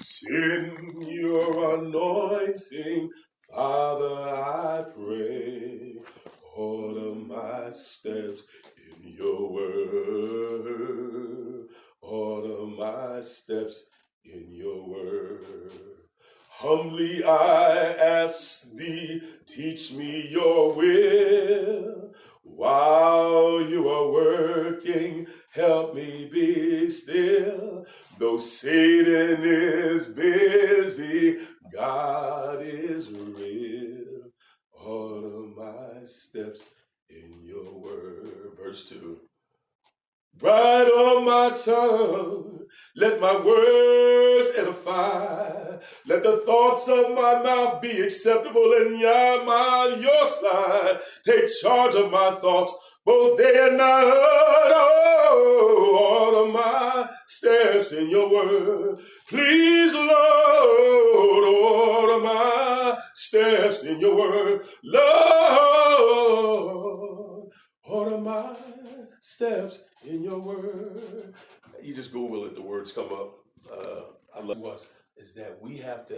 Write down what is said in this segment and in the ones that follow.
Send your anointing, Father, I pray. Order my steps in your word. Order my steps in your word. Humbly I ask thee, teach me your will. While you are working, help me be still. Though Satan is busy, God is real. Order my steps in your word. Verse 2. Bright on my tongue, let my words edify. Let the thoughts of my mouth be acceptable in your sight. Take charge of my thoughts, both day and night. Oh, order my steps in your word. Please, Lord, order my steps in your word. Lord, order my steps in your word. You just Google it, the words come up. I love us is that we have to,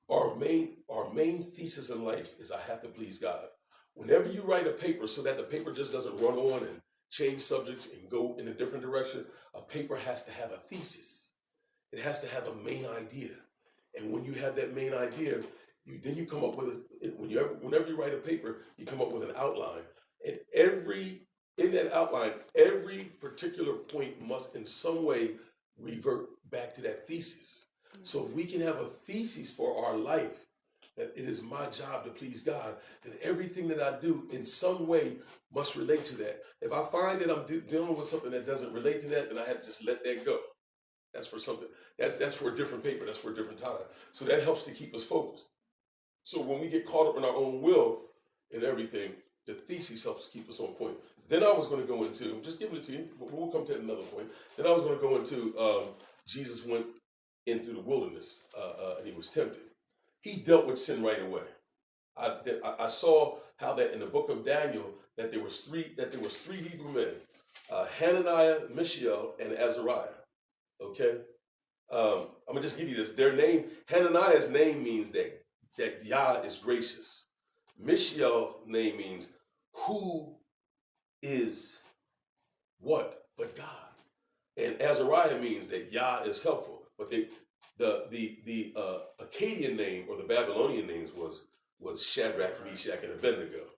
our main thesis in life is I have to please God. Whenever you write a paper so that the paper just doesn't run on and change subjects and go in a different direction, a paper has to have a thesis. It has to have a main idea. And when you have that main idea, then you come up with whenever you write a paper, you come up with an outline. And in that outline, every particular point must in some way revert back to that thesis. So if we can have a thesis for our life, that it is my job to please God, then everything that I do in some way must relate to that. If I find that I'm dealing with something that doesn't relate to that, then I have to just let that go. That's for something. That's for a different paper. That's for a different time. So that helps to keep us focused. So when we get caught up in our own will and everything, the thesis helps keep us on point. Then I was going to go into, just giving it to you, but we'll come to another point. Then I was going to go into Jesus went into the wilderness and he was tempted. He dealt with sin right away. I saw how that in the book of Daniel that there was three Hebrew men, Hananiah, Mishael, and Azariah. Okay, I'm gonna just give you this. Their name, Hananiah's name means that Yah is gracious. Mishael's name means who is what but God, and Azariah means that Yah is helpful. But the Akkadian name or the Babylonian names was Shadrach, Meshach, and Abednego.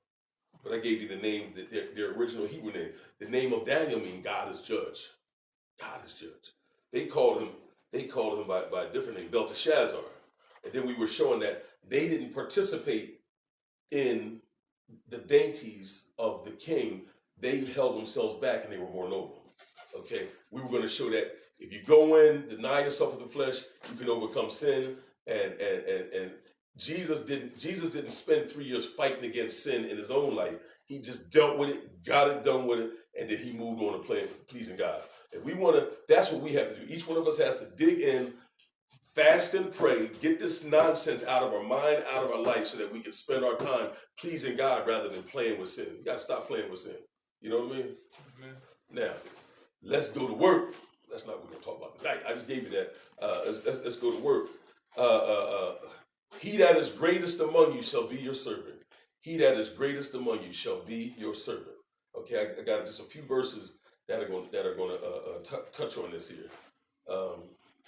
But I gave you the name, their original Hebrew name. The name of Daniel means God is judge. God is judge. They called him by a different name, Belteshazzar. And then we were showing that they didn't participate in the dainties of the king. They held themselves back and they were more noble. Okay? We were going to show that if you go in, deny yourself of the flesh, you can overcome sin. And Jesus didn't spend 3 years fighting against sin in his own life. He just dealt with it, got it done with it, and then he moved on to pleasing God. If we want to, that's what we have to do. Each one of us has to dig in, fast and pray, get this nonsense out of our mind, out of our life, so that we can spend our time pleasing God rather than playing with sin. You got to stop playing with sin. You know what I mean? Mm-hmm. Now, let's go to work. That's not what we're going to talk about tonight. I just gave you that. Let's go to work. He that is greatest among you shall be your servant. He that is greatest among you shall be your servant. Okay, I got just a few verses that are going to touch on this here,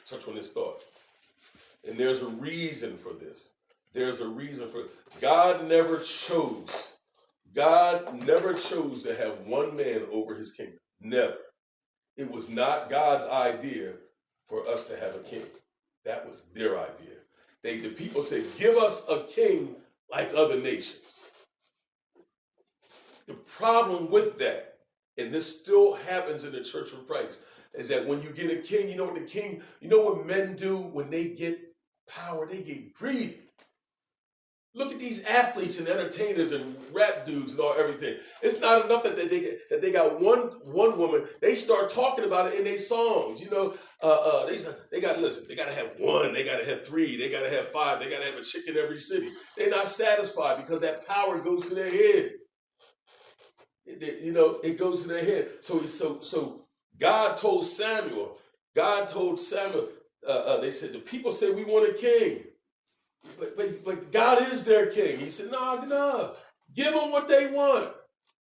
touch on this thought. And there's a reason for this. There's a reason for it. God never chose to have one man over his kingdom. Never. It was not God's idea for us to have a king. That was their idea. The people said, give us a king like other nations. The problem with that, and this still happens in the Church of Christ, is that when you get a king, you know what men do when they get power? They get greedy. Look at these athletes and entertainers and rap dudes and everything. It's not enough that they got one woman. They start talking about it in their songs. They got to have one. They got to have three. They got to have five. They got to have a chick in every city. They're not satisfied because that power goes to their head. It goes to their head. So God told Samuel, they said, the people say we want a king. But God is their king. He said, no. Give them what they want.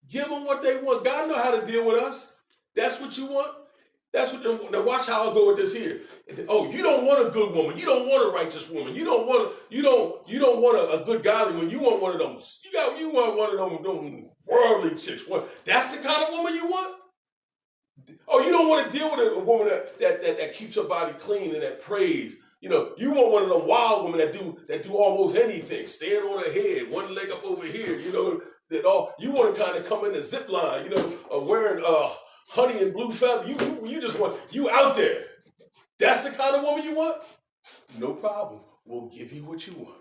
Give them what they want. God know how to deal with us. That's what you want? That's what. Now watch how I go with this here. Oh, you don't want a good woman. You don't want a righteous woman. You don't want a good godly woman. You want one of them. You want one of them worldly chicks. That's the kind of woman you want? Oh, you don't want to deal with a woman that keeps her body clean and that prays. You want one of them wild women that do almost anything, stand on her head, one leg up over here. You want to kind of come in the zip line. Wearing honey and blue feather. You just want you out there. That's the kind of woman you want. No problem. We'll give you what you want.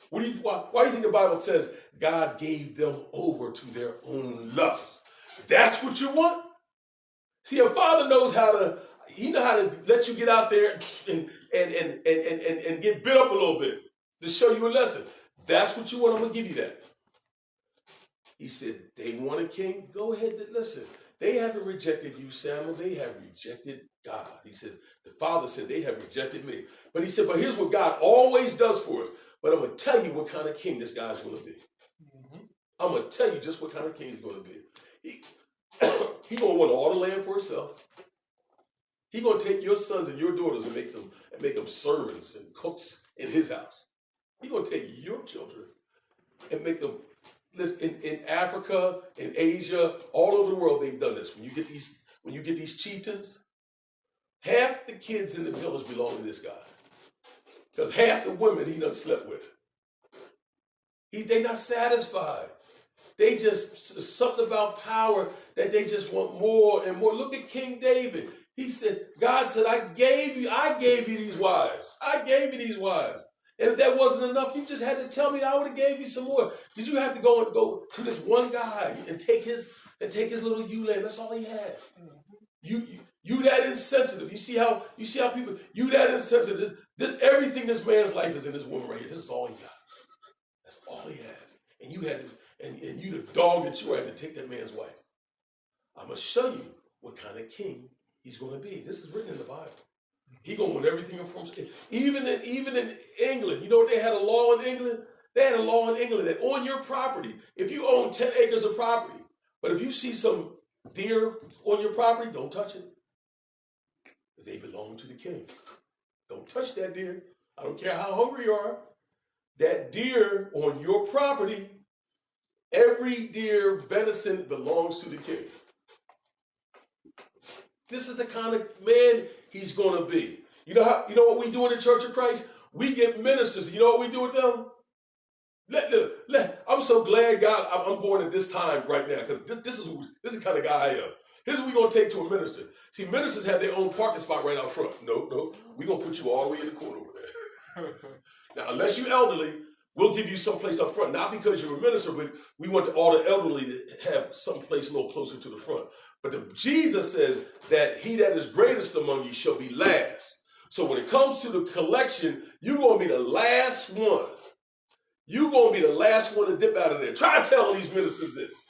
Why do you think the Bible says God gave them over to their own lusts? That's what you want. See, a father knows how to let you get out there and get bit up a little bit to show you a lesson. That's what you want. I'm going to give you that. He said, they want a king? Go ahead and listen. They haven't rejected you, Samuel. They have rejected God. He said, the father said, they have rejected me. But he said, but here's what God always does for us. But I'm going to tell you what kind of king this guy's going to be. I'm going to tell you just what kind of king he's going to be. He's going to want all the land for himself. He's going to take your sons and your daughters and make them servants and cooks in his house. He's going to take your children and make them, listen, in Africa, in Asia, all over the world, they've done this. When you get these chieftains, half the kids in the village belong to this guy. Because half the women he done slept with. They not satisfied. They just, something about power that they just want more and more. Look at King David. He said, God said, I gave you these wives. I gave you these wives. And if that wasn't enough, you just had to tell me I would have gave you some more. Did you have to go to this one guy and take his little ewe lamb? That's all he had. You that insensitive. You see how people, you that insensitive. This everything this man's life is in this woman right here. This is all he got. That's all he has. And you had to, and you the dog that you had to take that man's wife. I'm gonna show you what kind of king he's gonna be. This is written in the Bible. He gonna want everything from even in England. You know what they had a law in England? They had a law in England that on your property, if you own 10 acres of property, but if you see some deer on your property, don't touch it. Because they belong to the king. Don't touch that deer. I don't care how hungry you are. That deer on your property, every deer venison belongs to the king. This is the kind of man he's going to be. You know what we do in the Church of Christ? We get ministers. You know what we do with them? I'm so glad God, I'm born at this time right now because this is the kind of guy I am. Here's what we're going to take to a minister. See, ministers have their own parking spot right out front. No. We're going to put you all the way in the corner over there. Now, unless you're elderly, we'll give you some place up front. Not because you're a minister, but we want all the elderly to have some place a little closer to the front. But Jesus says that he that is greatest among you shall be last. So when it comes to the collection, you're going to be the last one. You're going to be the last one to dip out of there. Try telling these ministers this.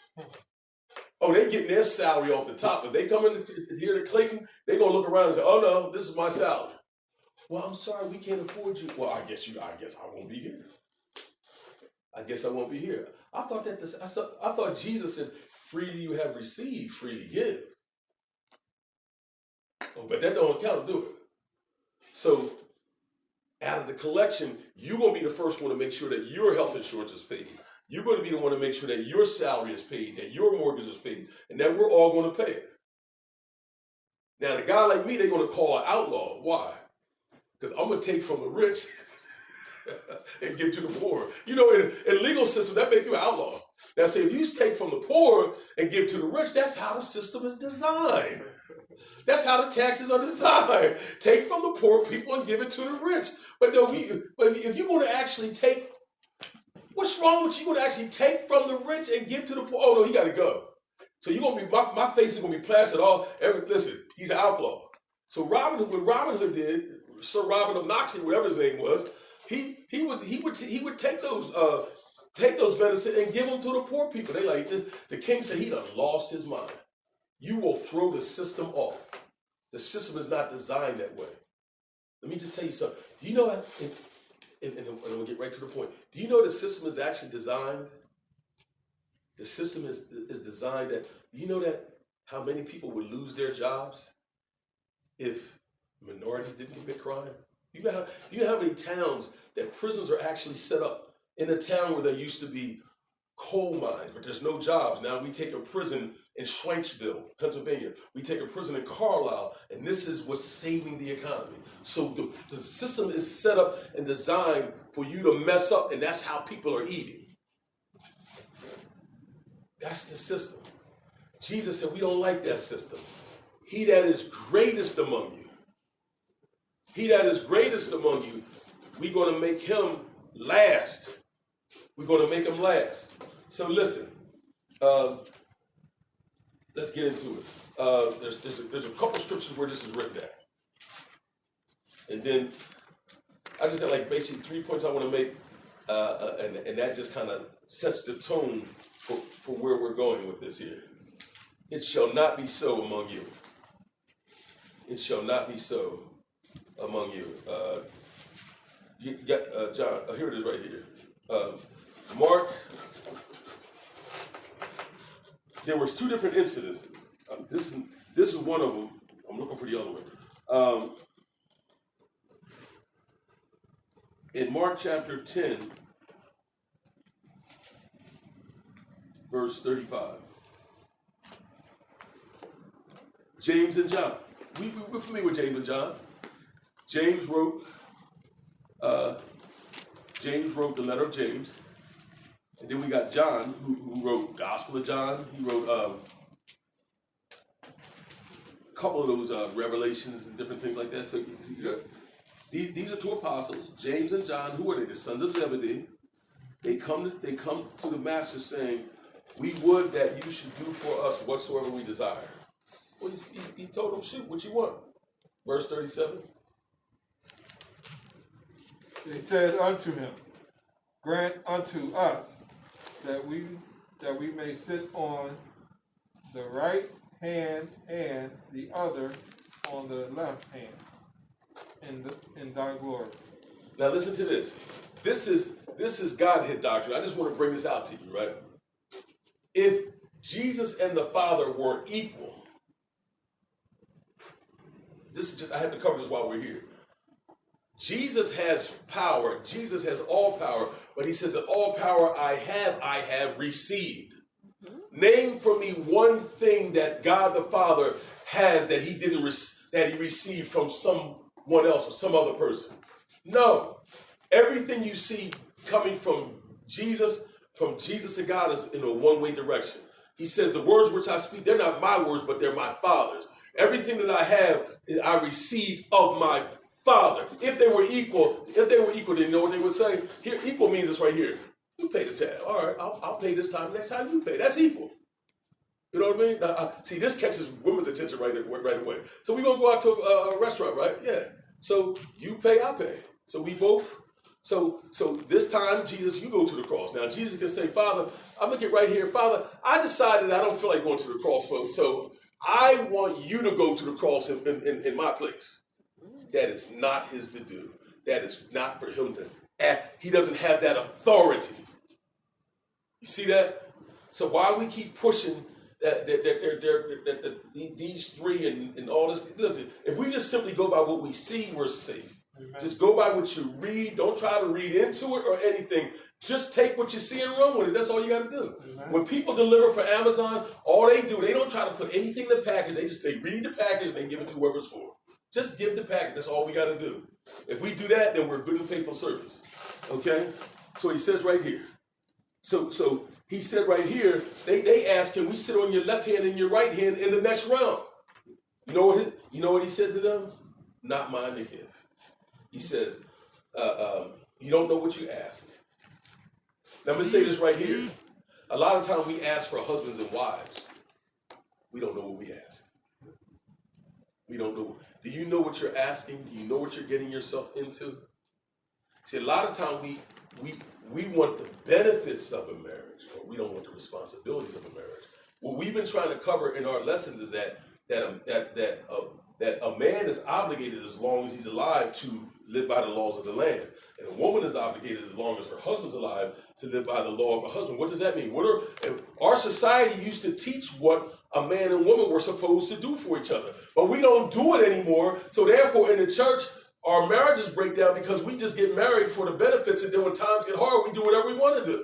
Oh, they getting their salary off the top. If they come in here to Clayton, they're going to look around and say, oh, no, this is my salary. Well, I'm sorry, we can't afford you. Well, I guess I won't be here. I guess I won't be here. I thought Jesus said, freely you have received, freely give. Oh, but that don't count, do it? So, out of the collection, you're going to be the first one to make sure that your health insurance is paid. You're going to be the one to make sure that your salary is paid, that your mortgage is paid, and that we're all going to pay it. Now, a guy like me, they're going to call an outlaw. Why? Because I'm going to take from the rich and give to the poor. You know, in legal system, that makes you an outlaw. Now, say if you take from the poor and give to the rich, that's how the system is designed. That's how the taxes are designed. Take from the poor people and give it to the rich. But if you're going to actually take, what's wrong with you going to actually take from the rich and give to the poor? Oh, no, he got to go. So you're going to be, my face is going to be plastered listen, he's an outlaw. So what Robin Hood did, Sir Robin of Knoxie, whatever his name was, he would take those venison and give them to the poor people. They like this. The king said he done lost his mind. You will throw the system off. The system is not designed that way. Let me just tell you something. Do you know, and I'm going to get right to the point. Do you know the system is actually designed? The system is designed that, do you know that how many people would lose their jobs if minorities didn't commit crime? You know how many towns that prisons are actually set up? In a town where there used to be coal mines, but there's no jobs. Now we take a prison in Schwenksville, Pennsylvania. We take a prison in Carlisle, and this is what's saving the economy. So the system is set up and designed for you to mess up, and that's how people are eating. That's the system. Jesus said we don't like that system. He that is greatest among you, he that is greatest among you, we're going to make him last. We're going to make him last. So listen, let's get into it. There's a couple scriptures where this is written at. And then I just got like basically 3 points I want to make, and that just kind of sets the tone for where we're going with this here. It shall not be so among you. It shall not be so among you. You got John. Here it is right here. Mark. There was 2 different incidences. This is one of them. I'm looking for the other one. In Mark chapter 10, verse 35. James and John. We're familiar with James and John. James wrote the letter of James. And then we got John, who wrote Gospel of John. He wrote a couple of those Revelations and different things like that. So these are 2 apostles, James and John. Who are they? The sons of Zebedee. They come to the master saying, "We would that you should do for us whatsoever we desire." Well, he told them, "Shoot, what you want?" Verse 37. They said unto him, "Grant unto us that we may sit on the right hand and the other on the left hand in thy glory." Now listen to this. This is Godhead doctrine. I just want to bring this out to you, right? If Jesus and the Father were equal, I have to cover this while we're here. Jesus has power. Jesus has all power, but he says that all power I have received. Name for me one thing that God the Father has that he didn't that he received from someone else or some other person. No. Everything you see coming from Jesus to God is in a one-way direction. He says the words which I speak, they're not my words, but they're my Father's. Everything that I have, I received of my Father. If they were equal, then you know what they would say? Here, equal means this right here. You pay the tab. All right, I'll pay this time. Next time you pay. That's equal. You know what I mean? Now, see, this catches women's attention right away. So we're going to go out to a restaurant, right? Yeah. So you pay, I pay. So we both. So this time, Jesus, you go to the cross. Now, Jesus can say, "Father, I'm going to get right here. Father, I decided I don't feel like going to the cross, folks. So I want you to go to the cross in my place." That is not his to do. That is not for him to act. He doesn't have that authority. You see that? So why we keep pushing that these 3 and all this? If we just simply go by what we see, we're safe. Amen. Just go by what you read. Don't try to read into it or anything. Just take what you see and run with it. That's all you got to do. Amen. When people deliver for Amazon, all they do, they don't try to put anything in the package. They read the package and they give it to whoever it's for. Just give the package. That's all we got to do. If we do that, then we're good and faithful servants. Okay? So he says right here. So he said right here, they asked him, "We sit on your left hand and your right hand in the next round." You know what he said to them? "Not mine to give." He says, "You don't know what you ask." Now, I'm going to say this right here. A lot of times we ask for husbands and wives. We don't know what we ask. We don't know. Do you know what you're asking? Do you know what you're getting yourself into? See, a lot of times we want the benefits of a marriage, but we don't want the responsibilities of a marriage. What we've been trying to cover in our lessons is that that a man is obligated as long as he's alive to live by the laws of the land. And a woman is obligated as long as her husband's alive to live by the law of her husband. What does that mean? Our society used to teach what a man and woman were supposed to do for each other. But we don't do it anymore. So therefore, in the church, our marriages break down because we just get married for the benefits, and then when times get hard, we do whatever we want to do.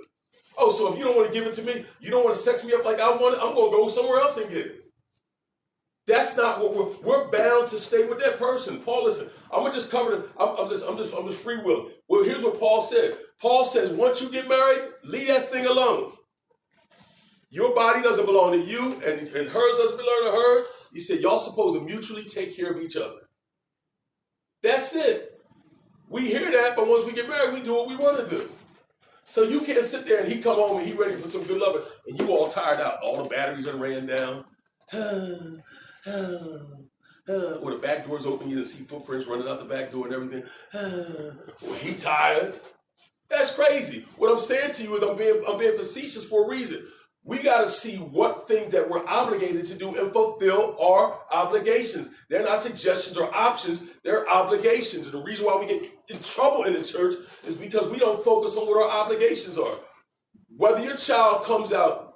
Oh, so if you don't want to give it to me, you don't want to sex me up like I want it, I'm going to go somewhere else and get it. That's not what we're bound to stay with that person. Paul, listen, I'm gonna just cover I'm just free will. Well, here's what Paul said. Paul says, once you get married, leave that thing alone. Your body doesn't belong to you, and hers doesn't belong to her. He said, y'all supposed to mutually take care of each other. That's it. We hear that, but once we get married, we do what we want to do. So you can't sit there and he come home and he ready for some good loving, and you all tired out. All the batteries are ran down. Or the back door's open, you can see footprints running out the back door and everything. Or he tired. That's crazy. What I'm saying to you is I'm being facetious for a reason. We got to see what things that we're obligated to do and fulfill our obligations. They're not suggestions or options. They're obligations. And the reason why we get in trouble in the church is because we don't focus on what our obligations are. Whether your child comes out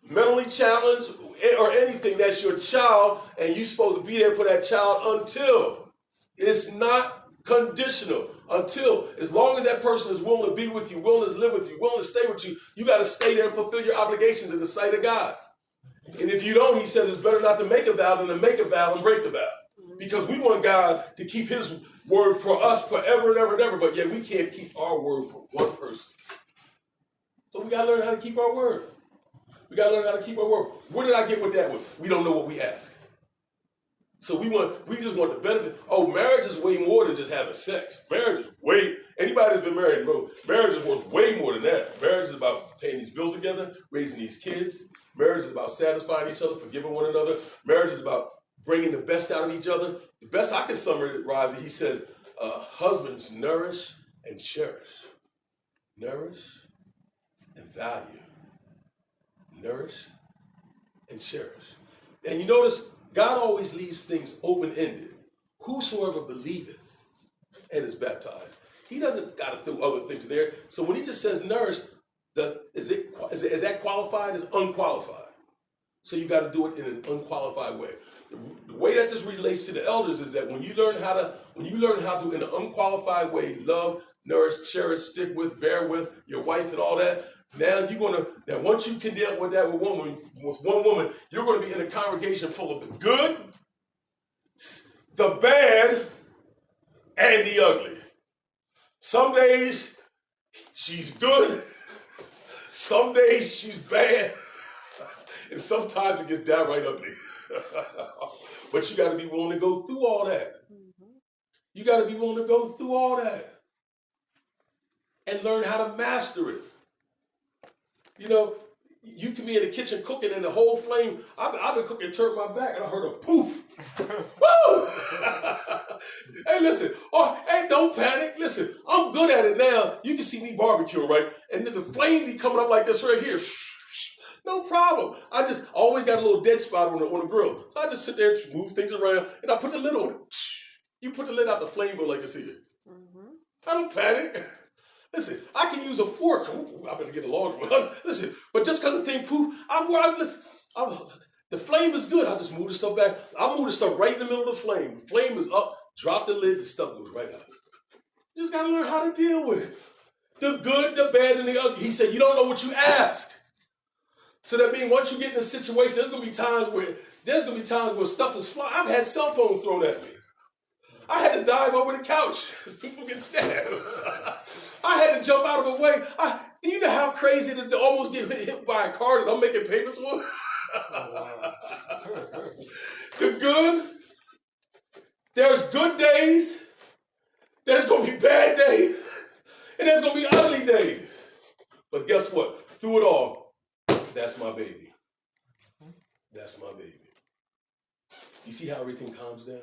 mentally challenged or anything, that's your child, and you're supposed to be there for that child until. It's not conditional. Until, as long as that person is willing to be with you, willing to live with you, willing to stay with you, you got to stay there and fulfill your obligations in the sight of God. And if you don't, he says it's better not to make a vow than to make a vow and break the vow. Because we want God to keep his word for us forever and ever and ever, but yet we can't keep our word for one person. So we got to learn how to keep our word. We got to learn how to keep our word. Where did I get with that one? We don't know what we ask. So we just want the benefit. Oh, marriage is way more than just having sex. Marriage is anybody that's been married, bro, marriage is worth way more than that. Marriage is about paying these bills together, raising these kids. Marriage is about satisfying each other, forgiving one another. Marriage is about bringing the best out of each other. The best I can summarize it, he says, husbands nourish and cherish. Nourish and value. Nourish and cherish. And you notice, God always leaves things open-ended. Whosoever believeth and is baptized. He doesn't got to throw other things there. So when he just says nourish, is that qualified? Is unqualified. So you got to do it in an unqualified way. The way that this relates to the elders is that when you learn how to in an unqualified way love, nourish, cherish, stick with, bear with your wife and all that. Now once you can deal with that with one woman, you're going to be in a congregation full of the good, the bad, and the ugly. Some days she's good, some days she's bad, and sometimes it gets downright ugly. But you got to be willing to go through all that. You got to be willing to go through all that and learn how to master it. You know, you can be in the kitchen cooking and the whole flame. I've been cooking, turned my back, and I heard a poof. Woo! Hey, listen. Oh, hey, don't panic. Listen, I'm good at it now. You can see me barbecuing, right? And then the flame be coming up like this right here. No problem. I just always got a little dead spot on the grill. So I just sit there, move things around, and I put the lid on it. You put the lid out, the flame go like this here. I don't panic. Listen, I can use a fork. Ooh, I better get a large one. Listen, but just because the thing poof, the flame is good. I just move the stuff back. I move the stuff right in the middle of the flame. The flame is up, drop the lid, the stuff goes right out. You just got to learn how to deal with it. The good, the bad, and the ugly. He said, you don't know what you asked. So that means once you get in a situation, there's going to be times where stuff is flying. I've had cell phones thrown at me. I had to dive over the couch because people get stabbed. I had to jump out of the way. Do you know how crazy it is to almost get hit by a car that I'm making papers for? The good, there's good days, there's going to be bad days, and there's going to be ugly days. But guess what? Through it all, that's my baby. That's my baby. You see how everything calms down?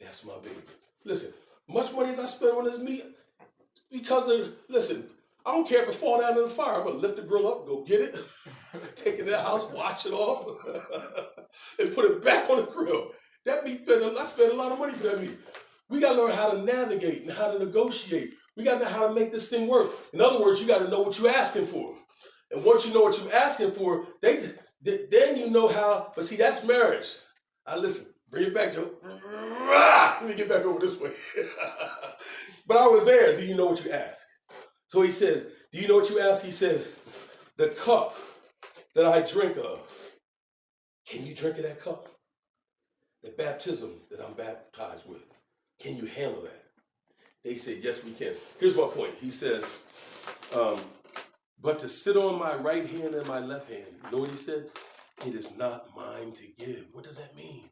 That's my baby. Listen, much money as I spend on this meat, I don't care if it fall down in the fire. I'm going to lift the grill up, go get it, take it to the house, wash it off, and put it back on the grill. That meat, I spent a lot of money for that meat. We got to learn how to navigate and how to negotiate. We got to know how to make this thing work. In other words, you got to know what you're asking for. And once you know what you're asking for, then you know how. But see, that's marriage. Listen, bring it back, Joe. Let me get back over this way. But I was there. Do you know what you ask? So he says, do you know what you ask? He says, the cup that I drink of, can you drink of that cup? The baptism that I'm baptized with, can you handle that? They said, yes, we can. Here's my point. He says, but to sit on my right hand and my left hand, you know what he said? It is not mine to give. What does that mean?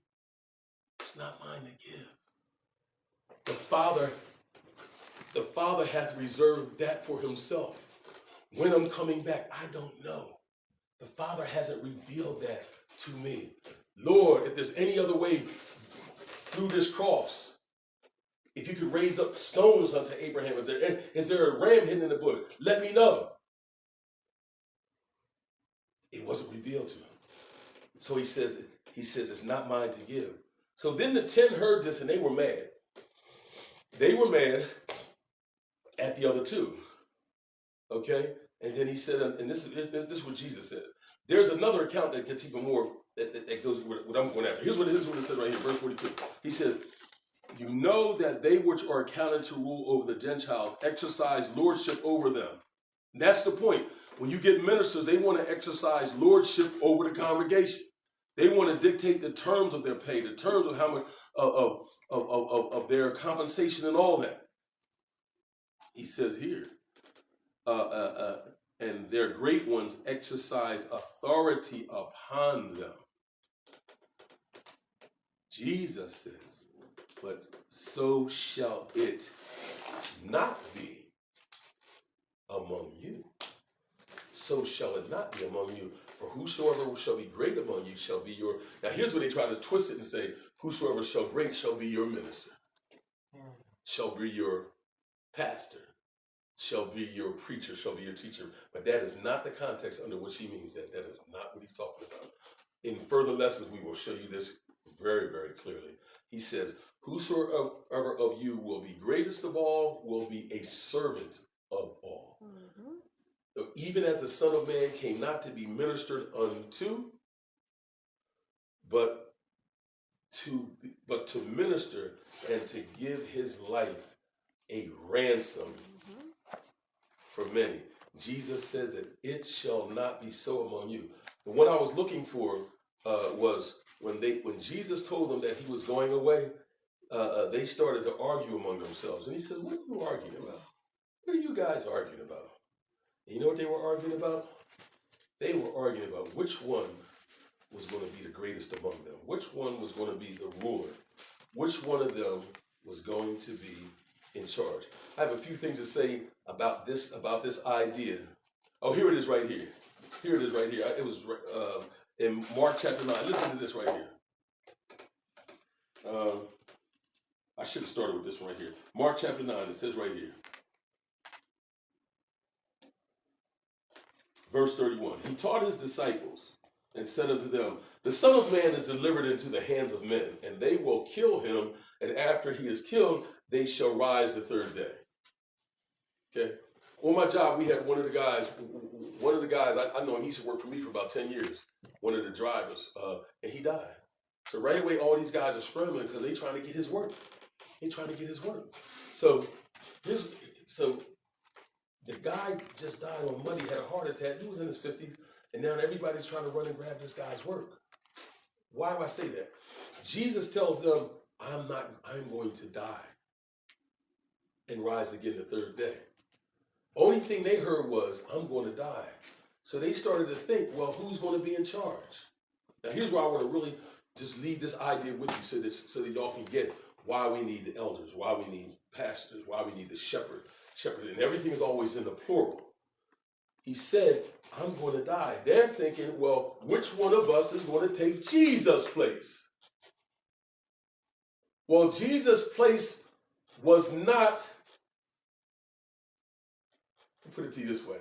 It's not mine to give. The Father hath reserved that for himself. When I'm coming back, I don't know. The Father hasn't revealed that to me. Lord, if there's any other way through this cross, if you could raise up stones unto Abraham, is there a ram hidden in the bush? Let me know. It wasn't revealed to him. So he says, it's not mine to give. So then the 10 heard this and they were mad. They were mad at the other 2. Okay? And then he said, and this is what Jesus says. There's another account that gets even more, that goes with what I'm going after. Here's what it says right here, verse 42. He says, you know that they which are accounted to rule over the Gentiles exercise lordship over them. And that's the point. When you get ministers, they want to exercise lordship over the congregation. They want to dictate the terms of their pay, the terms of how much of their compensation and all that. He says here, and their great ones exercise authority upon them. Jesus says, but so shall it not be among you. So shall it not be among you. For whosoever shall be great among you shall be your... Now here's where they try to twist it and say, whosoever shall great shall be your minister, shall be your pastor, shall be your preacher, shall be your teacher. But that is not the context under which he means that. That is not what he's talking about. In further lessons, we will show you this very, very clearly. He says, whosoever of you will be greatest of all will be a servant of all. Mm-hmm. So even as the Son of Man came not to be ministered unto, but to minister and to give his life a ransom for many. Jesus says that it shall not be so among you. And what I was looking for was when Jesus told them that he was going away, they started to argue among themselves. And he said, what are you arguing about? What are you guys arguing about? And you know what they were arguing about? They were arguing about which one was going to be the greatest among them. Which one was going to be the ruler. Which one of them was going to be in charge. I have a few things to say about this idea. Oh, here it is right here. Here it is right here. It was in Mark chapter 9. Listen to this right here. I should have started with this one right here. Mark chapter 9, it says right here. Verse 31. He taught his disciples and said unto them, the Son of Man is delivered into the hands of men, and they will kill him, and after he is killed, they shall rise the third day. Okay? On my job, we had one of the guys, I know him, he used to work for me for about 10 years, one of the drivers, and he died. So right away, all these guys are scrambling because they're trying to get his work. So the guy just died on Monday, had a heart attack. He was in his 50s, and now everybody's trying to run and grab this guy's work. Why do I say that? Jesus tells them, I'm going to die and rise again the third day. Only thing they heard was, I'm going to die. So they started to think, well, who's going to be in charge? Now here's where I want to really just leave this idea with you so that y'all can get why we need the elders, why we need pastors, why we need the shepherd, and everything is always in the plural. He said, I'm going to die. They're thinking, well, which one of us is going to take Jesus' place? Well, Jesus' place was not, I'll put it to you this way.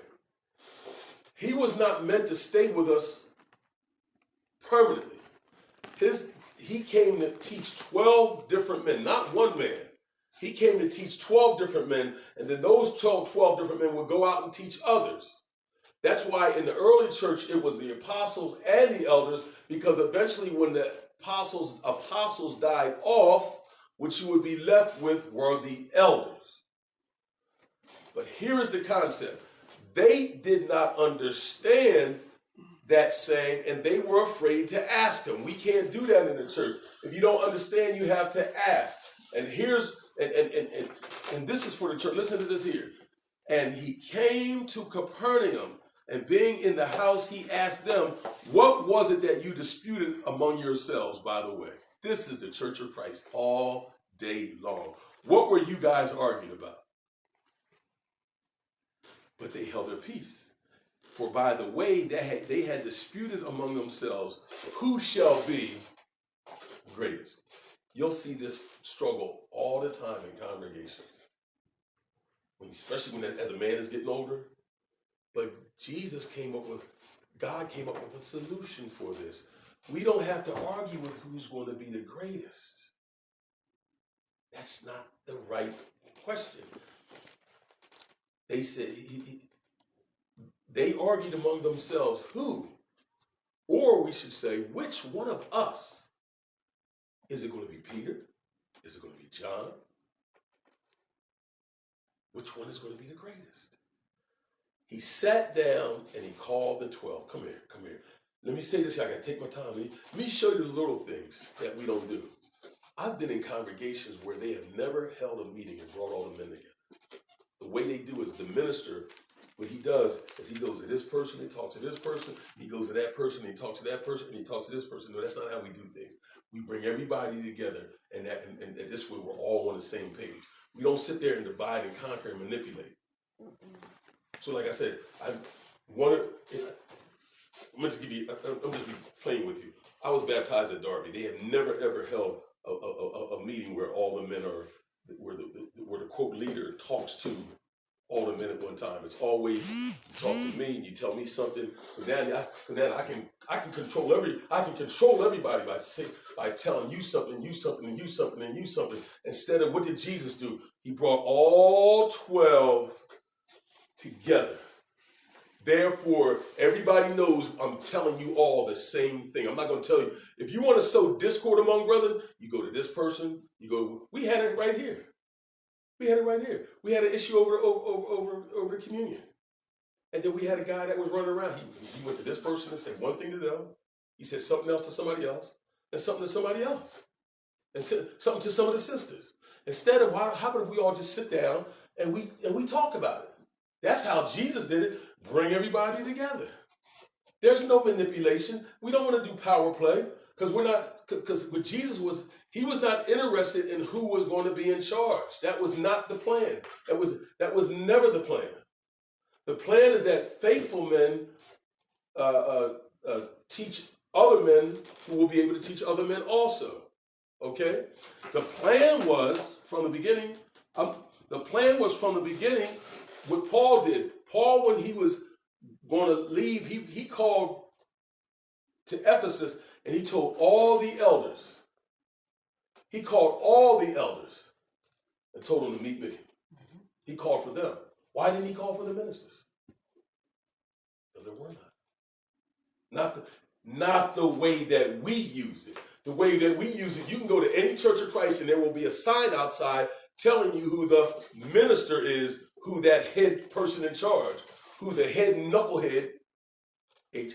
He was not meant to stay with us permanently. he came to teach 12 different men, not one man. He came to teach 12 different men, and then those 12 different men would go out and teach others. That's why in the early church it was the apostles and the elders, because eventually when the apostles died off, what you would be left with were the elders. But here is the concept. They did not understand that saying, and they were afraid to ask him. We can't do that in the church. If you don't understand, you have to ask. And here's and this is for the church. Listen to this here. And he came to Capernaum, and being in the house, he asked them, what was it that you disputed among yourselves, by the way? This is the Church of Christ all day long. What were you guys arguing about? But they held their peace. For by the way, they had disputed among themselves, who shall be greatest? You'll see this struggle all the time in congregations, especially when as a man is getting older. But God came up with a solution for this. We don't have to argue with who's going to be the greatest. That's not the right question. They said, they argued among themselves, who? Or we should say, which one of us? Is it going to be Peter? Is it going to be John? Which one is going to be the greatest? He sat down and he called the 12. Come here, come here. Let me say this, I got to take my time. Let me show you the little things that we don't do. I've been in congregations where they have never held a meeting and brought all the men together. The way they do is the minister, what he does is he goes to this person, he talks to this person, he goes to that person, he talks to that person, and he talks to this person. No, that's not how we do things. We bring everybody together, and this way we're all on the same page. We don't sit there and divide and conquer and manipulate. So like I said, I'm just be playing with you. I was baptized at Darby. They had never ever held a meeting where all the men are, where the quote leader talks to all the men at one time. It's always, you talk to me and you tell me something. So now I can control everybody by telling you something, you something, and you something, and you something. Instead of, what did Jesus do? He brought all 12 together. Therefore, everybody knows I'm telling you all the same thing. I'm not going to tell you. If you want to sow discord among brethren, you go to this person. We had it right here. We had an issue over the communion. And then we had a guy that was running around. He went to this person and said one thing to them. He said something else to somebody else. And something to somebody else. And said something to some of the sisters. Instead of, how about if we all just sit down and we talk about it? That's how Jesus did it. Bring everybody together. There's no manipulation. We don't want to do power play because what Jesus was, he was not interested in who was going to be in charge. That was not the plan. That was never the plan. The plan is that faithful men teach other men who will be able to teach other men also. Okay? The plan was from the beginning. What Paul did. Paul, when he was going to leave, he called to Ephesus and he told all the elders. He called all the elders and told them to meet me. He called for them. Why didn't he call for the ministers? Because there were none. Not the way that we use it. The way that we use it, you can go to any Church of Christ and there will be a sign outside telling you who the minister is, who that head person in charge, who the head knucklehead, head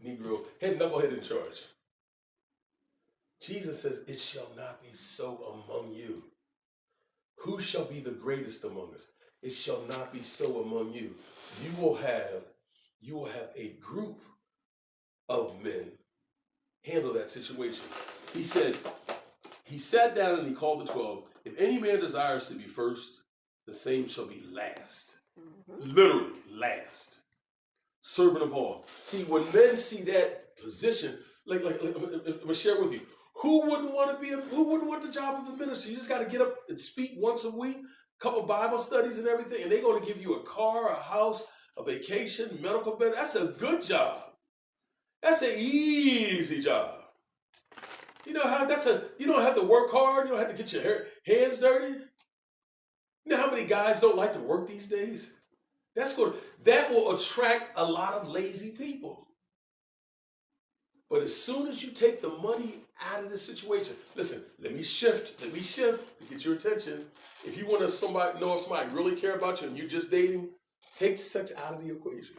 knucklehead in charge. Jesus says, it shall not be so among you. Who shall be the greatest among us? It shall not be so among you. You will have a group of men handle that situation. He said, he sat down and he called the 12. If any man desires to be first, the same shall be last. Literally, last. Servant of all. See, when men see that position, like I'm gonna share with you, who wouldn't want the job of a minister? You just got to get up and speak once a week, a couple Bible studies and everything, and they're going to give you a car, a house, a vacation, medical bed. That's a good job. That's an easy job. You know how you don't have to work hard. You don't have to get your hands dirty. You know how many guys don't like to work these days? That will attract a lot of lazy people. But as soon as you take the money out of the situation, listen, let me shift to get your attention. If you want to know if somebody really care about you and you're just dating, take sex out of the equation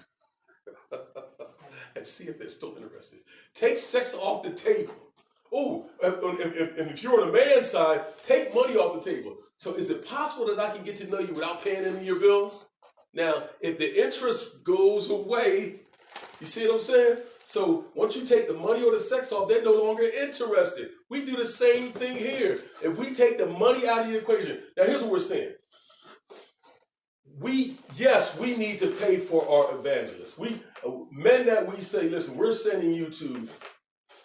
and see if they're still interested. Take sex off the table. Oh, and if you're on the man's side, take money off the table. So is it possible that I can get to know you without paying any of your bills? Now, if the interest goes away, you see what I'm saying? So once you take the money or the sex off, they're no longer interested. We do the same thing here. If we take the money out of the equation, now here's what we're saying. Yes, we need to pay for our evangelists. Men that we say, listen, we're sending you to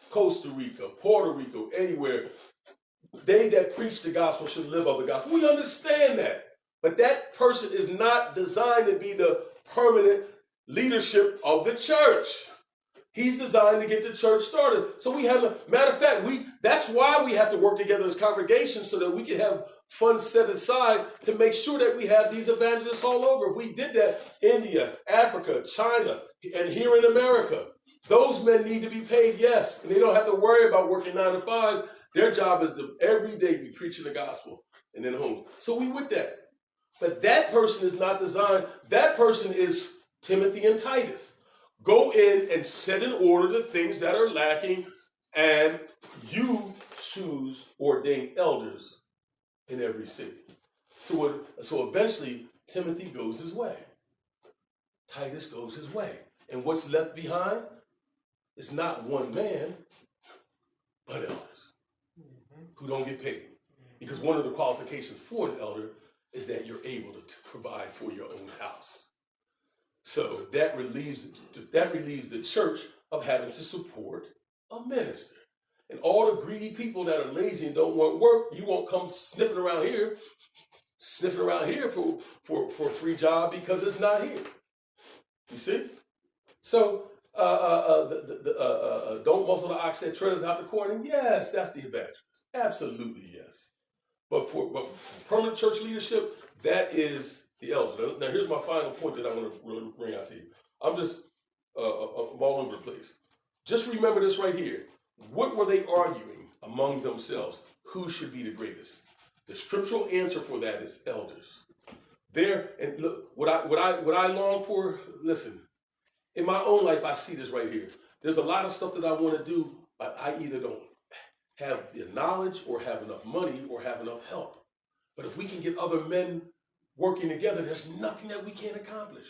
Costa Rica, Puerto Rico, anywhere. They that preach the gospel should live of the gospel. We understand that. But that person is not designed to be the permanent leadership of the church. He's designed to get the church started. So matter of fact, that's why we have to work together as congregations so that we can have funds set aside to make sure that we have these evangelists all over. If we did that, India, Africa, China, and here in America, those men need to be paid, yes. And they don't have to worry about working 9 to 5. Their job is to every day be preaching the gospel in their homes. So we with that. But that person is not designed. That person is Timothy and Titus. Go in and set in order the things that are lacking, and you choose ordained elders in every city. So eventually, Timothy goes his way. Titus goes his way. And what's left behind is not one man, but elders who don't get paid. Because one of the qualifications for an elder is that you're able to provide for your own house. So that relieves the church of having to support a minister. And all the greedy people that are lazy and don't want work, you won't come sniffing around here for a free job because it's not here. You see? So don't muzzle the ox that treadeth out the corn. And yes, that's the evangelist. Absolutely yes. But for permanent church leadership, that is the elder. Now, here's my final point that I want to really bring out to you. I'm all over the place. Just remember this right here. What were they arguing among themselves? Who should be the greatest? The scriptural answer for that is elders. And look, what I long for, listen, in my own life, I see this right here. There's a lot of stuff that I want to do, but I either don't have the knowledge or have enough money or have enough help. But if we can get other men working together, there's nothing that we can't accomplish.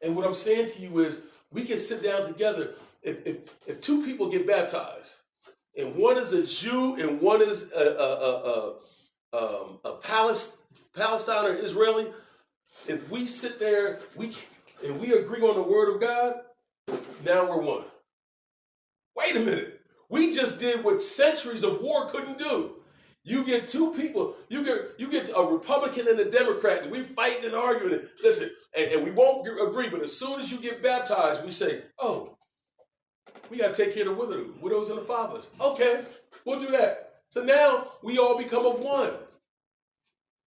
And what I'm saying to you is we can sit down together. If two people get baptized, and one is a Jew and one is a Palestine or Israeli, if we sit there and we agree on the word of God, now we're one. Wait a minute. We just did what centuries of war couldn't do. You get two people, you get a Republican and a Democrat, and we fighting and arguing. Listen, and we won't agree, but as soon as you get baptized, we say, oh, we got to take care of the widows and the fatherless. Okay, we'll do that. So now we all become of one.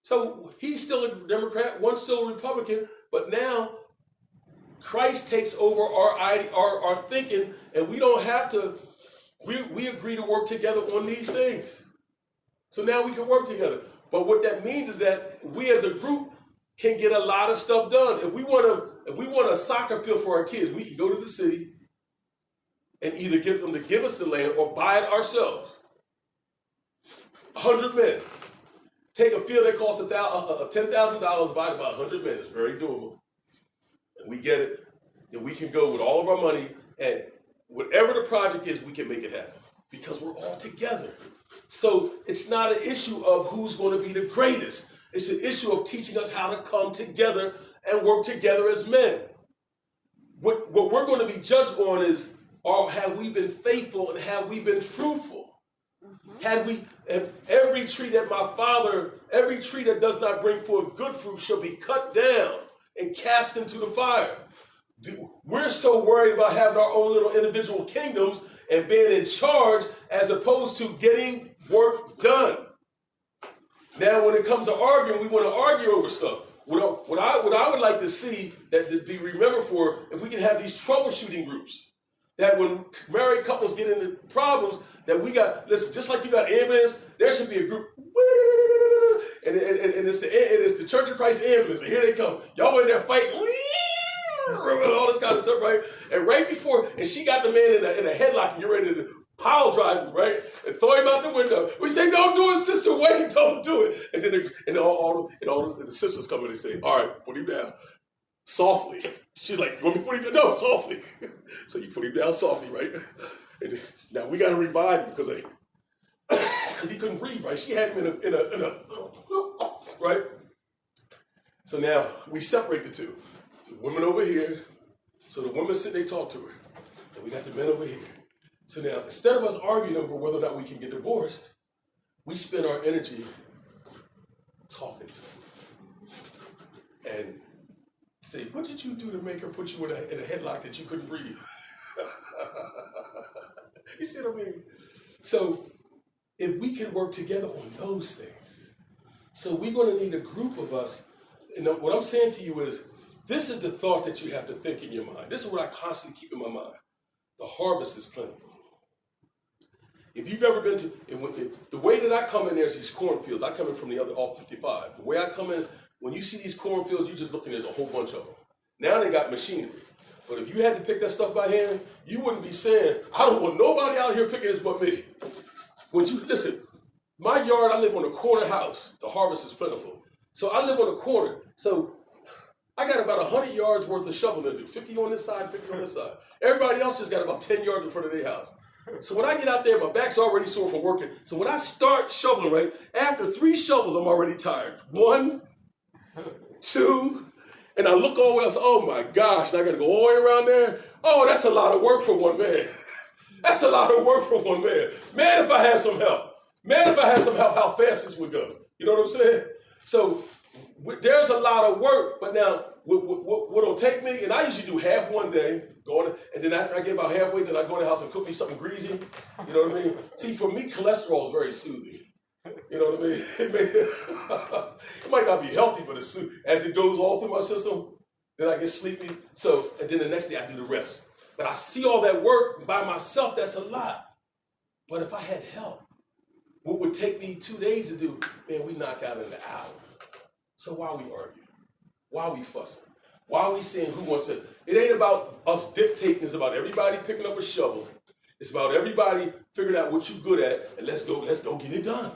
So he's still a Democrat, one's still a Republican, but now Christ takes over our thinking, and we don't have to. We agree to work together on these things. So now we can work together. But what that means is that we as a group can get a lot of stuff done. If we want a soccer field for our kids, we can go to the city and either get them to give us the land or buy it ourselves. 100 men. Take a field that costs $10,000 divided by 100 men. It's very doable. And we get it. And we can go with all of our money, and whatever the project is, we can make it happen because we're all together. So it's not an issue of who's going to be the greatest. It's an issue of teaching us how to come together and work together as men. What we're going to be judged on is, have we been faithful and have we been fruitful? Every tree that does not bring forth good fruit shall be cut down and cast into the fire. We're so worried about having our own little individual kingdoms and being in charge as opposed to getting work done. Now, when it comes to arguing, we want to argue over stuff. What I would like to see that to be remembered for, if we can have these troubleshooting groups, that when married couples get into problems, that we got, listen, just like you got ambulance, there should be a group, and it's the Church of Christ ambulance, and here they come. Y'all in there fighting, all this kind of stuff, right? And right before, and she got the man in a headlock, and you're ready to pile drive him, right? And throw him out the window. We say, don't do it, sister, wait, don't do it. And then all the sisters come in and say, all right, put him down. Softly. She's like, you want me to put him down? No, softly. So you put him down softly, right? And now we got to revive him because he couldn't breathe, right? She had him in a right? So now we separate the two. The women over here. So the women sit, they talk to her. And we got the men over here. So now, instead of us arguing over whether or not we can get divorced, we spend our energy talking to them. And say, what did you do to make her put you in a headlock that you couldn't breathe? You see what I mean? So if we can work together on those things, so we're going to need a group of us. And what I'm saying to you is, this is the thought that you have to think in your mind. This is what I constantly keep in my mind. The harvest is plentiful. If you've ever been to, the way that I come in there is these cornfields. I come in from the other off 55. The way I come in, when you see these cornfields, you just looking, there's a whole bunch of them. Now they got machinery. But if you had to pick that stuff by hand, you wouldn't be saying, I don't want nobody out here picking this but me. When you, listen, my yard, I live on a corner house. The harvest is plentiful. So I live on a corner. So I got about 100 yards worth of shoveling to do. 50 on this side, 50 on this side. Everybody else just got about 10 yards in front of their house. So when I get out there, my back's already sore from working. So when I start shoveling, right, after 3 shovels, I'm already tired. 1, 2, and I look all the way else. Oh my gosh, and I got to go all the way around there. Oh, that's a lot of work for one man. That's a lot of work for one man. Man, if I had some help. Man, if I had some help, how fast this would go. You know what I'm saying? So there's a lot of work, but now what'll take me, and I usually do half one day, and then after I get about halfway, then I go in the house and cook me something greasy. You know what I mean? See, for me, cholesterol is very soothing. You know what I mean? It might not be healthy, but it's as it goes all through my system, then I get sleepy. So, and then the next day I do the rest. But I see all that work by myself, that's a lot. But if I had help, what would take me 2 days to do, man, we knock out in an hour. So why are we arguing? Why are we fussing? Why are we saying who wants to? It ain't about us dictating. It's about everybody picking up a shovel. It's about everybody figuring out what you're good at, and let's go get it done.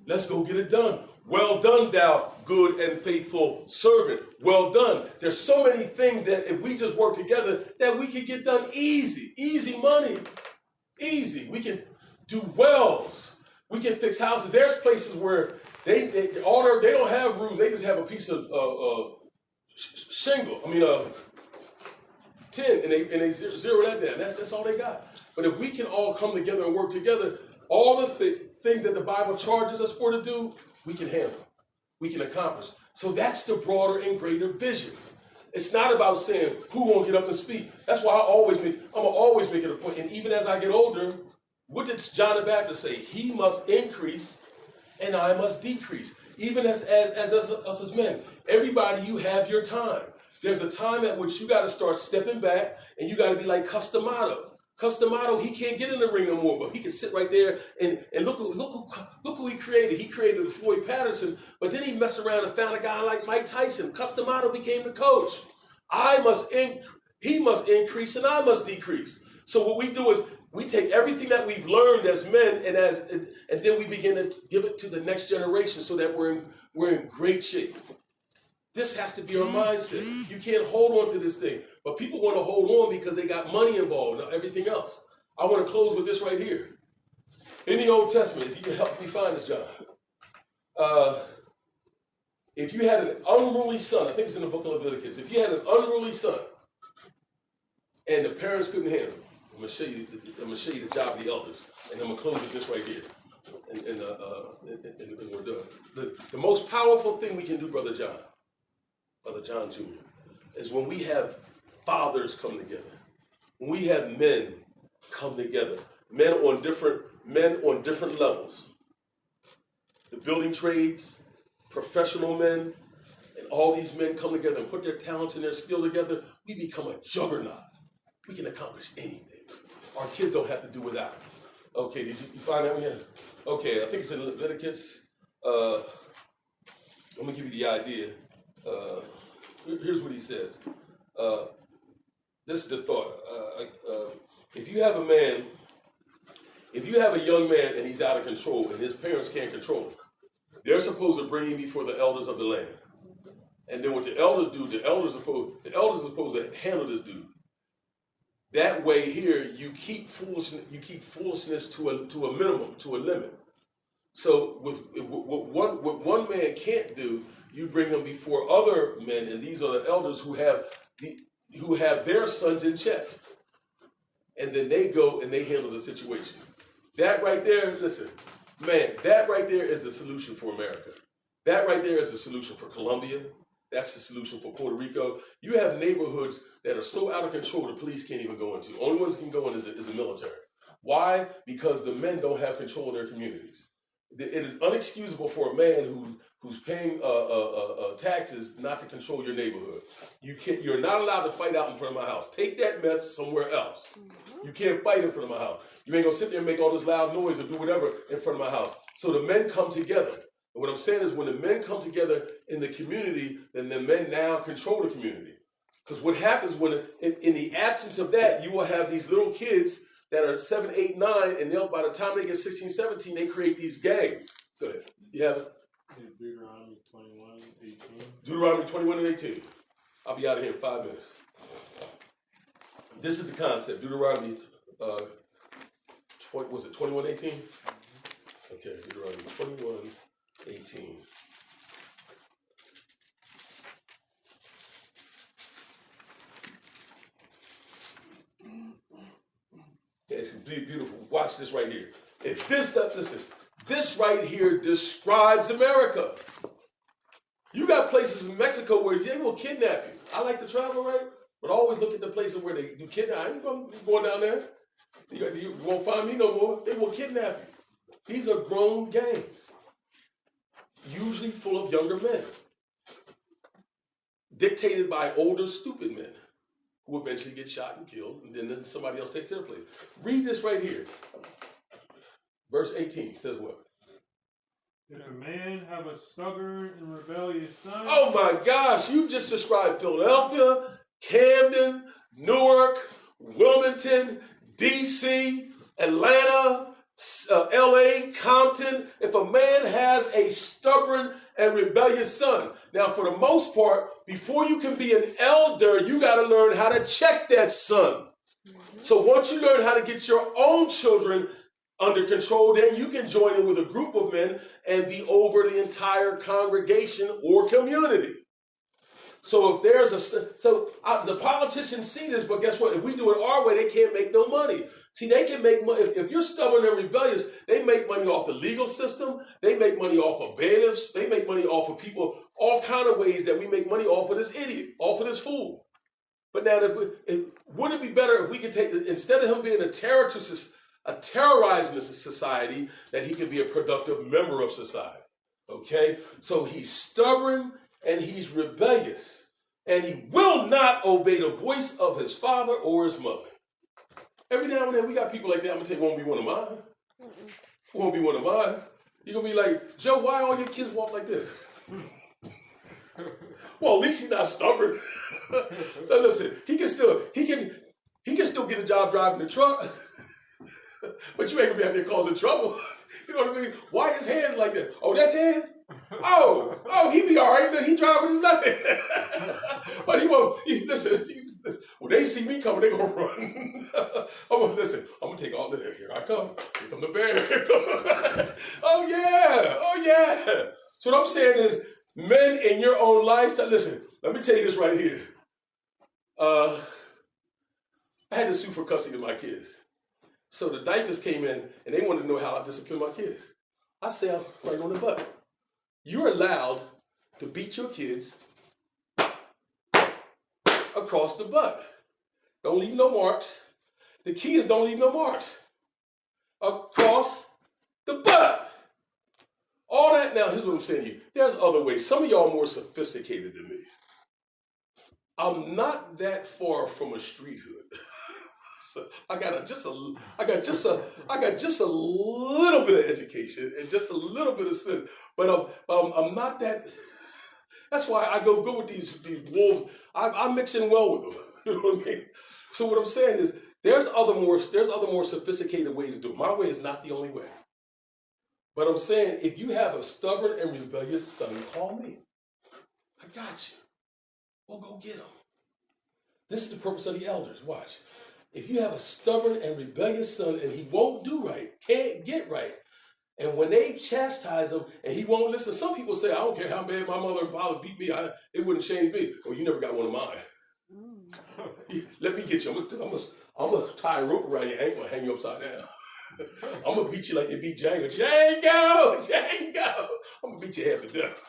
Let's go get it done. Well done, thou good and faithful servant. Well done. There's so many things that if we just work together, that we can get done easy. Easy money. Easy. We can do wells. We can fix houses. There's places where they don't have roofs. They just have a piece of tin, and they zero that down. That's all they got. But if we can all come together and work together, all the things that the Bible charges us for to do, we can handle. We can accomplish. So that's the broader and greater vision. It's not about saying who won't get up and speak. That's why I'm gonna always make it a point. And even as I get older, what did John the Baptist say? He must increase and I must decrease. Even as us as men. Everybody, you have your time. There's a time at which you got to start stepping back and you got to be like Customato. Customato, he can't get in the ring no more, but he can sit right there and look who he created. He created Floyd Patterson, but then he messed around and found a guy like Mike Tyson. Customato became the coach. He must increase and I must decrease. So what we do is we take everything that we've learned as men and then we begin to give it to the next generation so that we're in great shape. This has to be our mindset. You can't hold on to this thing. But people want to hold on because they got money involved and everything else. I want to close with this right here. In the Old Testament, if you can help me find this, John. If you had an unruly son, I think it's in the book of Leviticus. If you had an unruly son and the parents couldn't handle him, I'm going to show you the job of the elders. And I'm going to close with this right here. And we're done. The most powerful thing we can do, Brother John Jr., is when we have fathers come together, when we have men come together, men on different men on different levels. The building trades, professional men, and all these men come together and put their talents and their skill together, we become a juggernaut. We can accomplish anything. Our kids don't have to do without. Okay, did you find that one yet? Okay, I think it's in Leviticus. I'm gonna give you the idea. Here's what he says. This is the thought. If you have a young man and he's out of control and his parents can't control him, they're supposed to bring him before the elders of the land. And then what the elders do, the elders are supposed to handle this dude. That way here, you keep foolishness to a minimum, to a limit. So what one man can't do, you bring him before other men, and these are the elders who have their sons in check. And then they go and they handle the situation. That right there, listen, man, that right there is the solution for America. That right there is the solution for Colombia. That's the solution for Puerto Rico. You have neighborhoods that are so out of control the police can't even go into. Only ones that can go in is the military. Why? Because the men don't have control of their communities. It is unexcusable for a man who's paying taxes not to control your neighborhood. You're not allowed to fight out in front of my house. Take that mess somewhere else. You can't fight in front of my house. You ain't gonna sit there and make all this loud noise or do whatever in front of my house. So the men come together. And what I'm saying is when the men come together in the community, then the men now control the community. Because what happens when, in the absence of that, you will have these little kids that are 7, 8, 9, and by the time they get 16, 17, they create these gangs. Go ahead. You have it? Deuteronomy 21:18. Deuteronomy 21:18. I'll be out of here in 5 minutes. This is the concept. Deuteronomy, was it 21:18? Okay, Deuteronomy 21:18. It's beautiful. Watch this right here. If this stuff, listen, this right here describes America. You got places in Mexico where they will kidnap you. I like to travel, right? But always look at the places where they do kidnap. I ain't going down there. You won't find me no more. They will kidnap you. These are grown gangs, usually full of younger men, dictated by older, stupid men who eventually get shot and killed, and then somebody else takes their place. Read this right here. Verse 18 says what? If a man have a stubborn and rebellious son. Oh my gosh, you just described Philadelphia, Camden, Newark, Wilmington, DC, Atlanta, LA, Compton. If a man has a stubborn and rebellious son. Now, for the most part, before you can be an elder, you got to learn how to check that son. So once you learn how to get your own children under control, then you can join in with a group of men and be over the entire congregation or community. So if there's the politicians see this, but guess what? If we do it our way, they can't make no money. See, they can make money. If you're stubborn and rebellious, they make money off the legal system. They make money off of bailiffs. They make money off of people, all kind of ways that we make money off of this idiot, off of this fool. But now, wouldn't it be better if we could take, instead of him being a terrorizing society, that he could be a productive member of society? Okay? So he's stubborn and he's rebellious. And he will not obey the voice of his father or his mother. Every now and then we got people like that. I'm going to tell you, won't be one of mine. Won't be one of mine. You're going to be like, Joe, why all your kids walk like this? Well, at least he's not stubborn. So listen, he can still get a job driving the truck. But you ain't going to be out there causing trouble. You know what I mean? Why his hands like that? Oh, that's hands? Oh, he be all right. He drive with his left hand. But he won't. Listen, when they see me coming, they gonna run. Listen, I'm gonna take all the here. I come. Here come the bear. Oh yeah. So what I'm saying is, men in your own life. Listen, let me tell you this right here. I had to sue for custody of my kids. So the DIFAS came in and they wanted to know how I discipline my kids. I said, right on the butt. You're allowed to beat your kids across the butt. Don't leave no marks. The key is don't leave no marks. across the butt. All that. Now, here's what I'm saying to you. There's other ways. Some of y'all are more sophisticated than me. I'm not that far from a street hood. So I got just a little bit of education and just a little bit of sin, but I'm not that. That's why I go good with these wolves. I mix in well with them. You know what I mean? So what I'm saying is, there's other more sophisticated ways to do it. My way is not the only way. But I'm saying, if you have a stubborn and rebellious son, call me. I got you. We'll go get him. This is the purpose of the elders. Watch. If you have a stubborn and rebellious son and he won't do right, can't get right, and when they chastise him and he won't listen, some people say, I don't care how bad my mother and father beat me, it wouldn't change me. Well, you never got one of mine. Let me get you, because I'm going to tie a rope around your ankle and hang you upside down. I'm going to beat you like they beat Django. Django! I'm going to beat your head to death.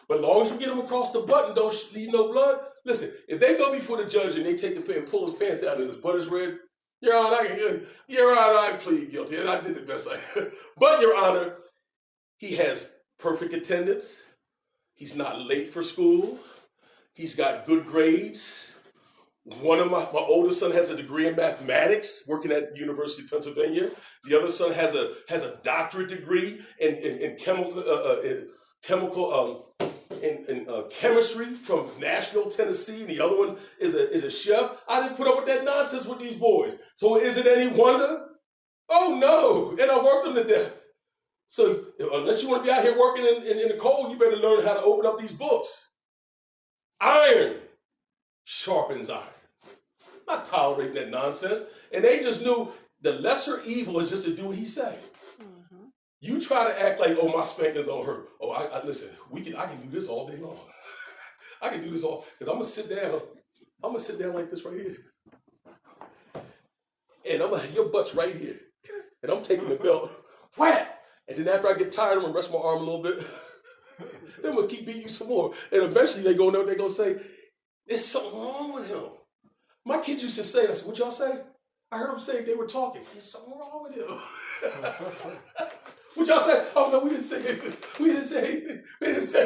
But as long as you get him across the butt and don't leave no blood, listen, if they go before the judge and they take the pen and pull his pants down and his butt is red, Your Honor, I plead guilty, and I did the best I could. But, Your Honor, he has perfect attendance. He's not late for school. He's got good grades. One of my oldest son has a degree in mathematics, working at University of Pennsylvania. The other son has a doctorate degree in chemistry from Nashville, Tennessee, and the other one is a chef. I didn't put up with that nonsense with these boys. So is it any wonder? Oh no, and I worked them to death. So unless you want to be out here working in the cold, you better learn how to open up these books. Iron sharpens iron. I'm not tolerating that nonsense. And they just knew the lesser evil is just to do what he said. You try to act like, oh, my spankings don't hurt. Oh, I listen, I can do this all day long. I can do this all, because I'm going to sit down like this right here. And your butt's right here. And I'm taking the belt, whap! And then after I get tired, I'm going to rest my arm a little bit. Then I'm going to keep beating you some more. And eventually they're going to say, there's something wrong with him. My kids used to say, I said, what y'all say? I heard them say they were talking. There's something wrong with him. What y'all say? Oh, no, we didn't say anything. We didn't say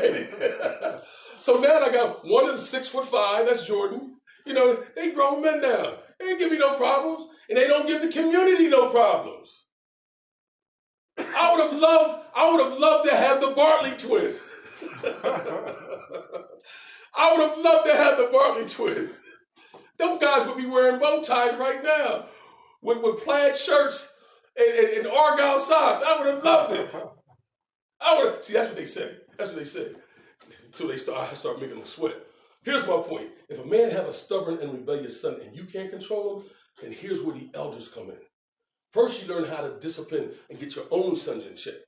anything. So now I got one is 6'5", that's Jordan. You know, they grown men now. They ain't give me no problems. And they don't give the community no problems. I would have loved to have the Bartley twins. I would have loved to have the Bartley twins. Them guys would be wearing bow ties right now with plaid shirts and argyle socks. I would have loved it. See, that's what they say. That's what they say. Until I start making them sweat. Here's my point. If a man have a stubborn and rebellious son and you can't control him, then here's where the elders come in. First, you learn how to discipline and get your own sons in check.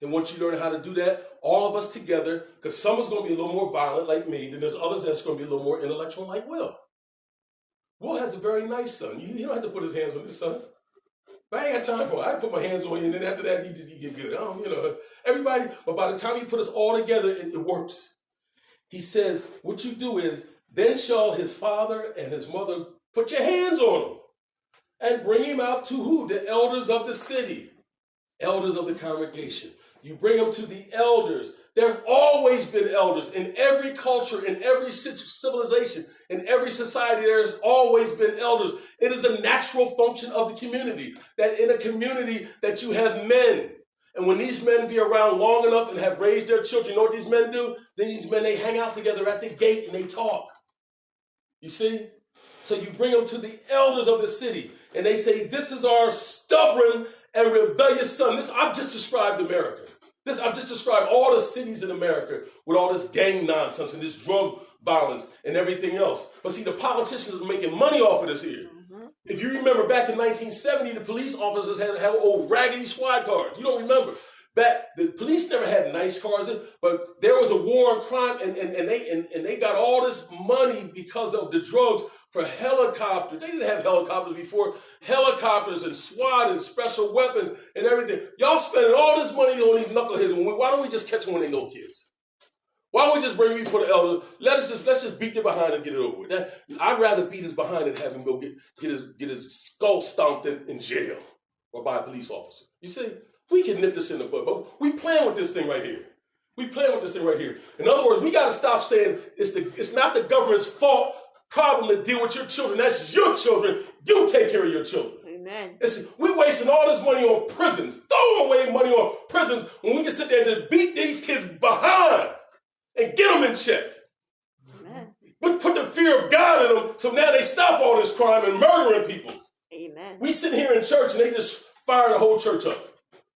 Then once you learn how to do that, all of us together, because some is going to be a little more violent like me, then there's others that's going to be a little more intellectual like Will. Will has a very nice son. He don't have to put his hands on his son. But I ain't got time for it. I put my hands on you, and then after that, he get good. Everybody, but by the time he put us all together, it works. He says, what you do is, then shall his father and his mother put your hands on him and bring him out to who? The elders of the city, elders of the congregation. You bring them to the elders. There have always been elders in every culture, in every civilization, in every society. There has always been elders. It is a natural function of the community, that in a community that you have men. And when these men be around long enough and have raised their children, you know what these men do? These men, they hang out together at the gate and they talk. You see? So you bring them to the elders of the city and they say, this is our stubborn and rebellious son. I've just described America. I've just described all the cities in America with all this gang nonsense and this drug violence and everything else. But see, the politicians are making money off of this here. If you remember back in 1970, the police officers had old raggedy squad cars. You don't remember. The police never had nice cars, but there was a war on crime and they got all this money because of the drugs for helicopters. They didn't have helicopters before. Helicopters and SWAT and special weapons and everything. Y'all spending all this money on these knuckleheads. Why don't we just catch them when they know kids? Why don't we just bring them before the elders? Let's just beat their behind and get it over with. I'd rather beat his behind than have him go get his skull stomped in jail. or by a police officer. You see, we can nip this in the bud, but we playing with this thing right here. We playing with this thing right here. In other words, we got to stop saying it's not the government's fault problem to deal with your children. That's your children. You take care of your children. Amen. We're wasting all this money on prisons, throwing away money on prisons when we can sit there and just beat these kids behind and get them in check. Amen. Put the fear of God in them so now they stop all this crime and murdering people. Amen. We sit here in church and they just fire the whole church up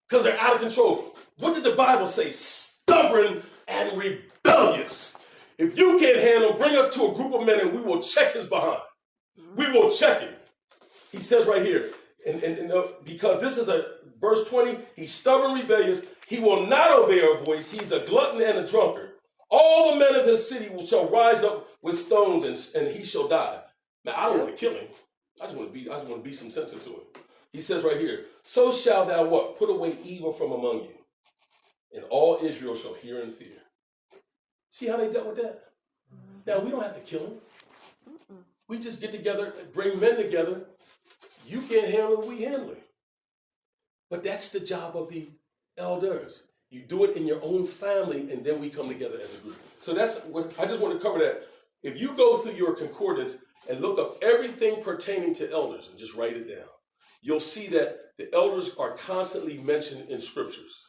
because they're out of control. What did the Bible say? Stubborn and rebellious. If you can't handle, bring us to a group of men and we will check his behind. We will check him. He says right here, because this is a verse 20, he's stubborn, rebellious. He will not obey our voice. He's a glutton and a drunkard. All the men of his city shall rise up with stones and he shall die. Now, I don't want to kill him. I just want to be some sense into him. He says right here, so shall thou what? Put away evil from among you, and all Israel shall hear and fear. See how they dealt with that? Now, we don't have to kill him. We just get together, bring men together. You can't handle it, we handle it. But that's the job of the elders. You do it in your own family, and then we come together as a group. So that's what I just want to cover that. If you go through your concordance and look up everything pertaining to elders and just write it down, you'll see that the elders are constantly mentioned in scriptures.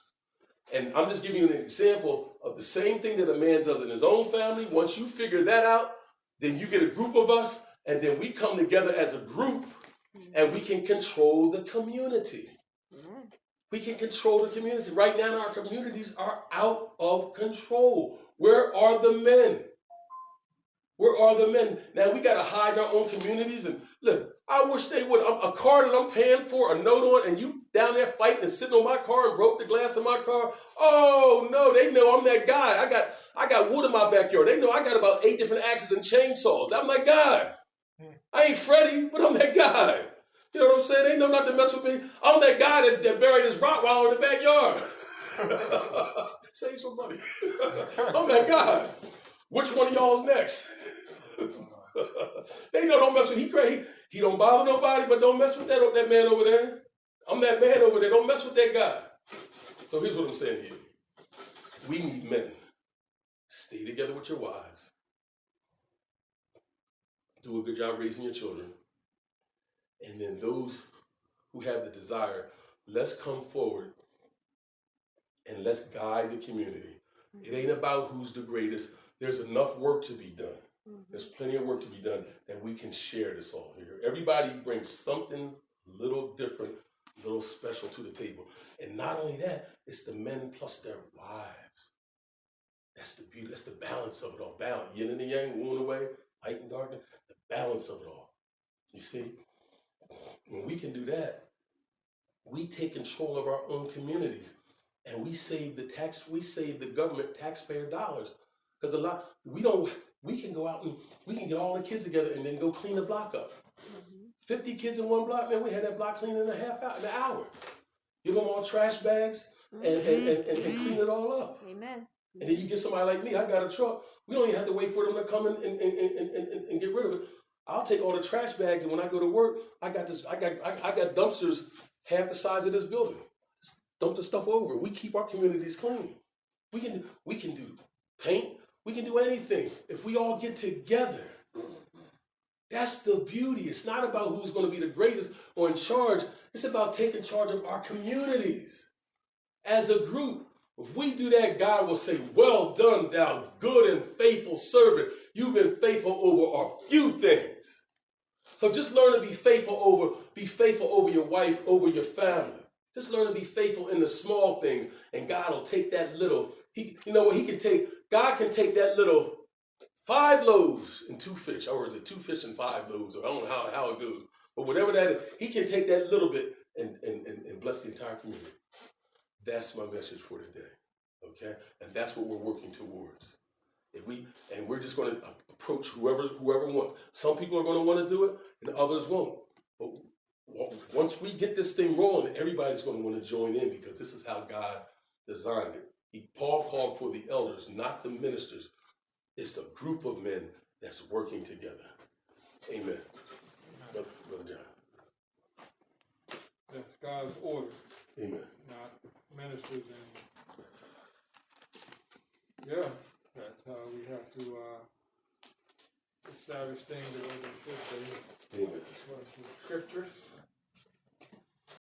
And I'm just giving you an example of the same thing that a man does in his own family. Once you figure that out, then you get a group of us, and then we come together as a group, and we can control the community. We can control the community. Right now, our communities are out of control. Where are the men? Where are the men? Now, we got to hide our own communities. And look, I wish they would. A car that I'm paying for, a note on, and you down there fighting and sitting on my car and broke the glass of my car. Oh, no, they know I'm that guy. I got wood in my backyard. They know I got about 8 different axes and chainsaws. I'm that guy. I ain't Freddy, but I'm that guy. You know what I'm saying? They know not to mess with me. I'm that guy that buried his Rottweiler in the backyard. Save some money. I'm that guy. Which one of y'all is next? They know don't mess with he don't bother nobody, but don't mess with that man over there. I'm that man over there. Don't mess with that guy. So here's what I'm saying to you. We need men. Stay together with your wives. Do a good job raising your children. And then those who have the desire, let's come forward and let's guide the community. It ain't about who's the greatest. There's enough work to be done. There's plenty of work to be done that we can share this all here. Everybody brings something little different, little special to the table. And not only that, it's the men plus their wives. That's the beauty. That's the balance of it all. Balance. Yin and the yang, wu and away, light and darkness. The balance of it all. You see? When we can do that, we take control of our own communities, and we save the government taxpayer dollars. Because we can go out and we can get all the kids together and then go clean the block up. 50 kids in one block, man, we had that block cleaned in an hour. Give them all trash bags and clean it all up. Amen. And then you get somebody like me, I got a truck. We don't even have to wait for them to come and get rid of it. I'll take all the trash bags, and when I go to work, I got dumpsters half the size of this building. Just dump the stuff over. We keep our communities clean. We can do paint. We can do anything if we all get together. That's the beauty. It's not about who's going to be the greatest or in charge. It's about taking charge of our communities as a group. If we do that, God will say, well done, thou good and faithful servant. You've been faithful over a few things. So just learn to be faithful over your wife, over your family. Just learn to be faithful in the small things. And God will take that little, God can take that little 5 loaves and 2 fish, or is it 2 fish and 5 loaves, or I don't know how it goes. But whatever that is, he can take that little bit and bless the entire community. That's my message for today, okay? And that's what we're working towards. We're just going to approach whoever wants. Some people are going to want to do it, and others won't. But once we get this thing rolling, everybody's going to want to join in because this is how God designed it. Paul called for the elders, not the ministers. It's a group of men that's working together. Amen. Brother John. That's God's order, Amen. not ministers and yeah, that's how we have to establish things the way they should be. Amen.